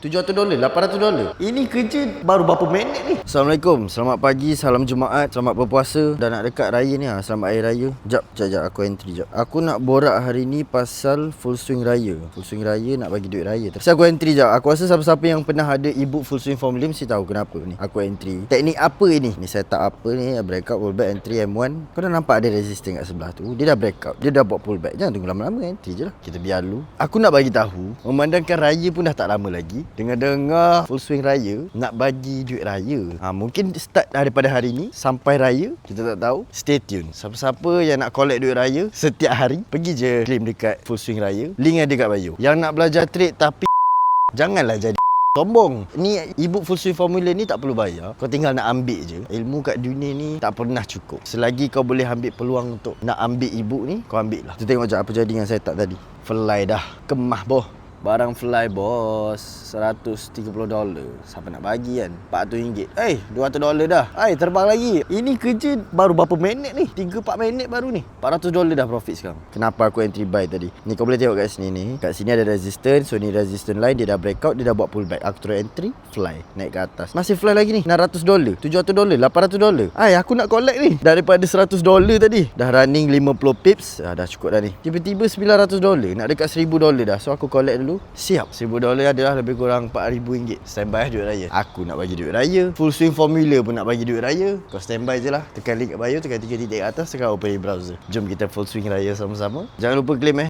$700, $800. Ini kerja baru berapa minit ni? Assalamualaikum, selamat pagi, salam Jumaat, selamat berpuasa. Dah nak dekat raya ni lah, selamat hari raya. Jap, aku entry jap. Aku nak borak hari ni pasal full swing raya. Full swing raya nak bagi duit raya. Terus aku entry jap. Aku rasa siapa-siapa yang pernah ada e-book full swing formula mesti tahu kenapa ni. Aku entry. Teknik apa ini? Ni setup apa ni? Breakout, pullback, entry M1. Kau dah nampak ada resistance kat sebelah tu. Dia dah breakout, dia dah buat pullback. Jangan tunggu lama-lama, entry je lah. Kita biar dulu. Aku nak bagi tahu, memandangkan raya pun dah tak lama lagi. Dengar-dengar full swing raya nak bagi duit raya. Mungkin start daripada hari ni sampai raya, kita tak tahu. Stay tune. Siapa-siapa yang nak collect duit raya setiap hari, pergi je claim dekat full swing raya. Link ada kat bio. Yang nak belajar trade tapi janganlah jadi sombong. Ni e-book full swing formula ni tak perlu bayar. Kau tinggal nak ambil je. Ilmu kat dunia ni tak pernah cukup. Selagi kau boleh ambil peluang untuk nak ambil e-book ni, kau ambil lah. Kita tengok je apa jadi dengan setup tadi. Fly dah. Kemah boh. Barang fly bos, $130. Siapa nak bagi kan? RM400. $200 dah. Terbang lagi. Ini kerja baru berapa minit ni? 3-4 minit baru ni. $400 dah profit sekarang. Kenapa aku entry buy tadi? Ni kau boleh tengok kat sini ni. Kat sini ada resistance. So ni resistance line. Dia dah breakout. Dia dah buat pullback. Aku terus entry. Fly. Naik ke atas. Masih fly lagi ni. $600, $700, $800. Aku nak collect ni. Daripada $100 tadi. Dah running 50 pips. Dah cukup dah ni. Tiba-tiba $900. Nak dekat $1,000 dah. So aku collect dulu. Siap. $1,000 adalah lebih kurang RM4,000. Standby duit raya. Aku nak bagi duit raya. Full swing formula pun nak bagi duit raya. Kau standby je lah. Tekan link kat bio. Tekan 3 titik atas. Tekan open browser. Jom kita full swing raya sama-sama. Jangan lupa claim